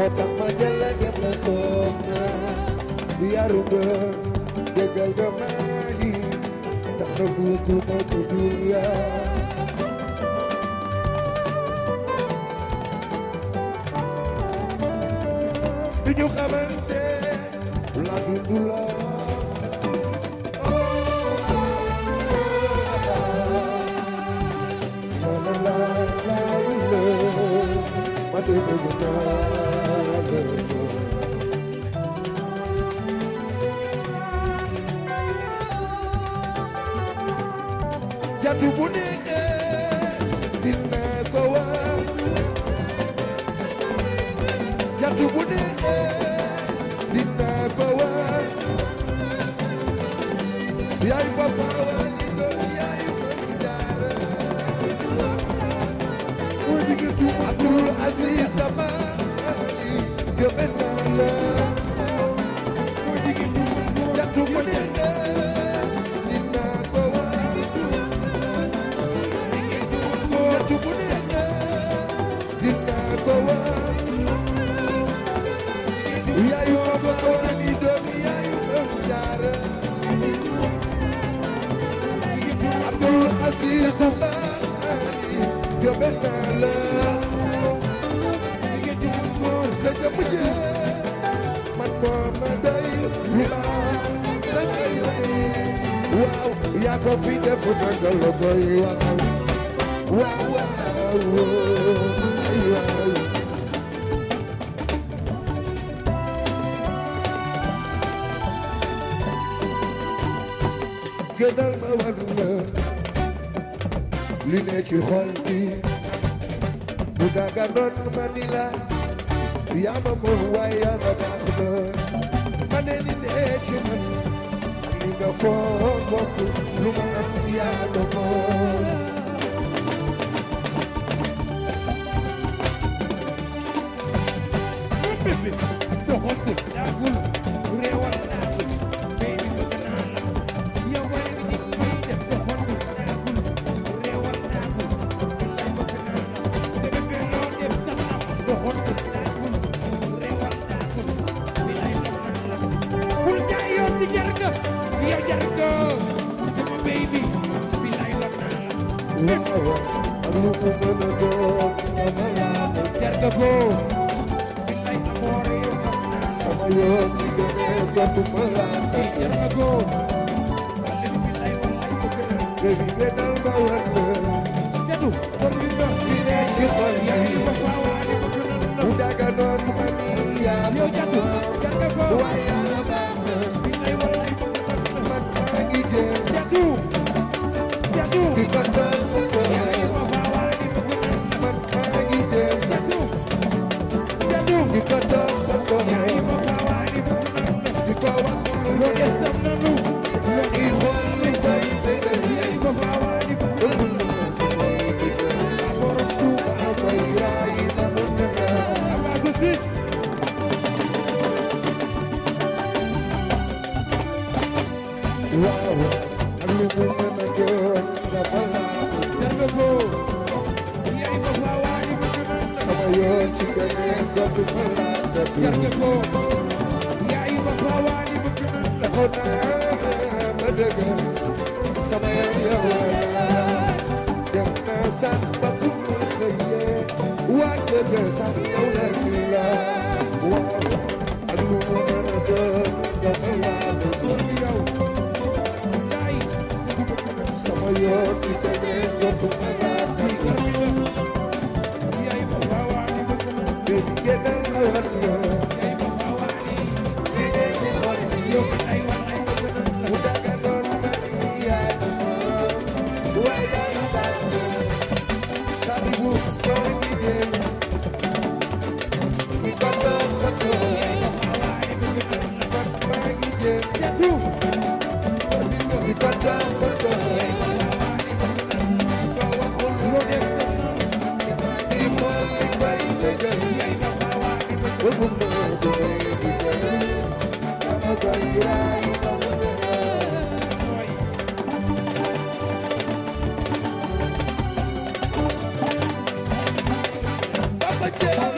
moo tax ma jël la def la soxna yaru nga jégal nga maa yi tax na buutuma ci dunya bi ñu xamante la dundu la jatu bu neexee dina ko wax jatu bu neexee dina ko wax yaay papa wali do yaay mandara Abdul Aziz Dabali gëmën naa la jatu bu neexee dina ko wax jatu bu neexee dina ko wax yaayu papa wali doom yaayu mandara Abdul Aziz Dabali gëmën naa la sa jëmm ji man moo ma doy lu baax da ngay waaw yaa ko fi def nga la koy waaw waaw ay waay gënal ma war la li ne ci xol bi bu daga noon ma ni la yaa ma moom waaye yàlla baax na ma ne li ne ci man li nga foog bokk lu ma am yaa ma moom bébé doxantu daagul réewal daagul baby bëgg naa la yow wane ni ni ñuy def doxantu daagul réewal daagul billaay bëgg naa la te bébé loo def sax am doxantu daagul réewal daagul billaay bëgg naa la bul jaay yow di jar nga yow jar nga sama baby billaay bëgg naa la waaw ak lu mu mën a doon ama yaa ma jar nga ko billaay amoore yow xam naa sama yoon ci gënee dootuma laata jar nga ko wala billaay wallaay bëgg naa baby gënal ma war la jadu bëgg nga li ne ci xol yaa bi ngi ko faawaani bëgg naa la bu daga noon ma ni yaa ma yow jadu jar nga ko waaye yàlla baax na billaay wallaay bëgg naa la man maa ngi jéem jadu jadu di ko doon yaa ngi ko faawaani bëgg naa la man maa ngi jéem jadu jadu di ko doon yaa ngi ko faawaani bëgg naa la di ko wax lu loo ne des tam nanu di xool li koy bégal yaa ngi ko faawaani bëgg naa la borom Tuuba koy raay na mu ne la Abba ko sis waaw ak lu mu mën a doon dafa laa jar nga ko yaa ngi ko faawaani bëgg naa la sama yoon ci gënee dootuma laata jar nga ko yaa ngi ko faawaani bëgg naa la ko naa ma dëgg sama yoon dem naa sax ba fu mu xëyee waa dëgg sax yow la ñu la waaw ak lu mu mën a doon dafa laata góor gi yow yaay sama yoon ci gënee dootuma laata jar nga yaa ngi ko faawaani bëgg naa la baby gënal ma war la yaa ngi ko faawaani yow billaay wallaay bëgg naa la bu daga doon ma ni yaa ma moom waaye yàlla baax na sabi bu maa ngi jéem di ko doon ko doon yaa ngi ko faawaani bëgg naa la man maa ngi jéem jadu di ko doon ko doon yaa ngi ko faawaani bëgg naa la di ko waxul loo def sax nanu di xool li koy bégal yaa ngi ko faawaani bëgg ba mu mën a doon di gën dama koy raay na mu ne la nooy Papa Dieng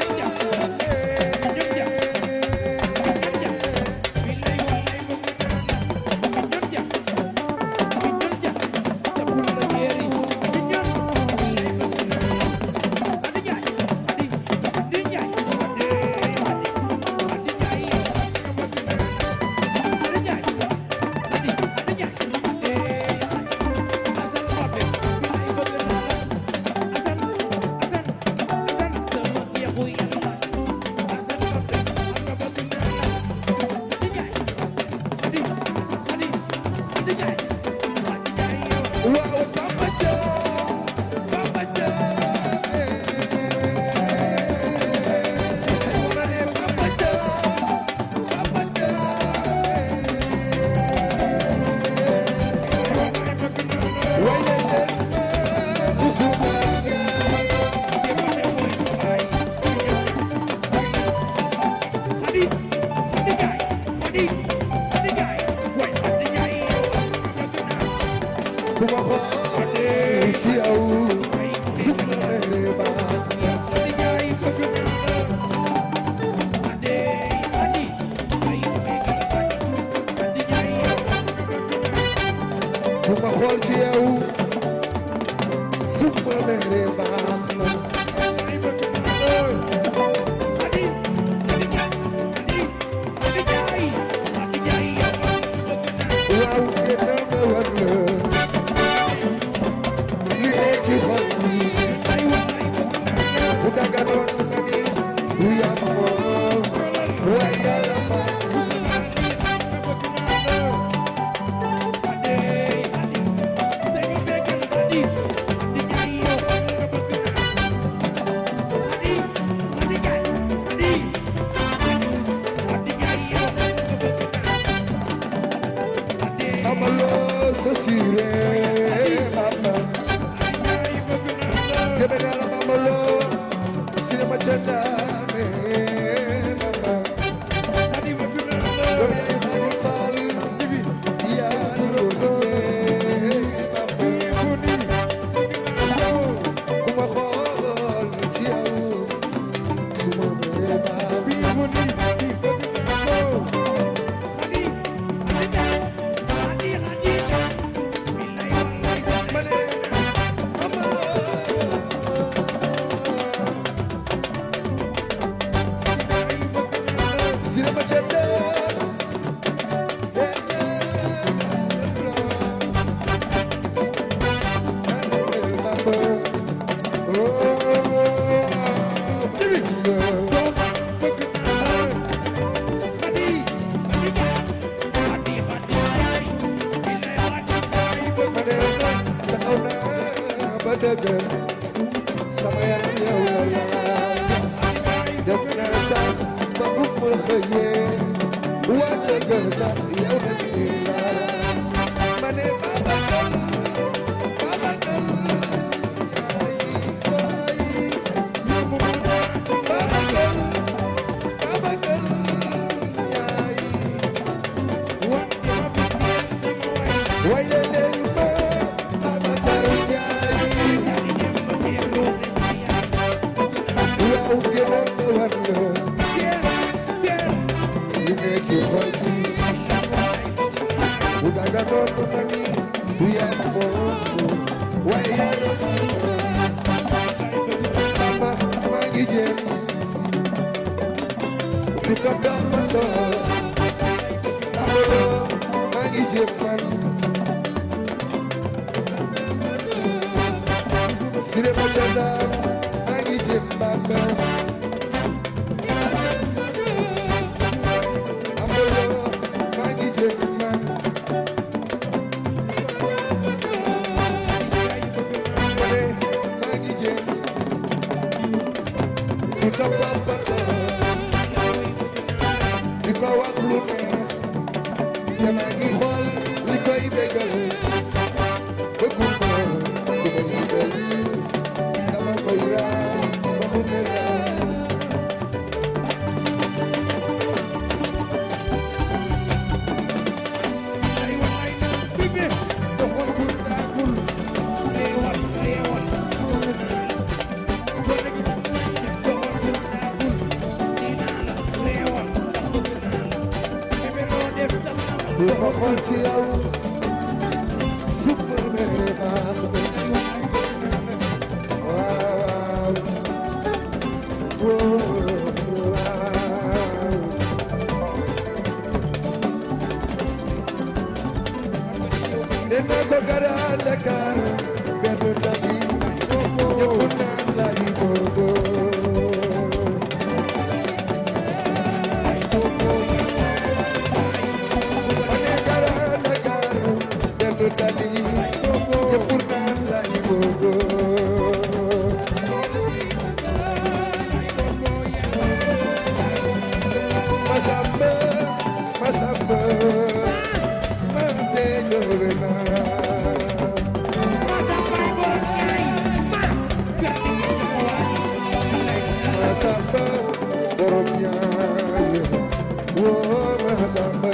ma xool ci yow su ma meree baax bu ma xool ci yow su ma meree baax na waaw génnal nga war la li ne ci xol bi bu daganoon nga ni du yam moom waaye yàlla ma amaloo sa siré mama gebe naa la amaloo siré ma jëndaane mama doom yaay xaali faal yaa ni doonee mama ku ma xool ci yow su ma meree baax sama yaram yow la laaj def naa sax ba bu ma xëyee waa dëgg sax yow la ñuy laaj ma ne Babacar Babacar ay waay Babacar Babacar yaay waay la leen ma Babacar yaay waaw génnal nga war la li ne ci xol bi bu daganoon nga ni du yam moom waaye yàlla ma maa ngi jéem di ko toppatoo amaloo maa ngi jéem man siré ma jëndaam maa ngi jéem bamba amaloo maa ngi jéem man mane maa ngi jéem di ko toppatoo di ko wax lu neex te maa ngi xool li koy bégal bëggul ma ku may bégal dama koy raay ba mu ne raay dama xool ci yow su ma meree baax waaw waaw dina ko gara Dakar benn tali ñëpp naan lay boobo dali ñëpp naan lay boobo Masamba Masamba ma señor na Masamba borom ñaay woo Masamba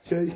cey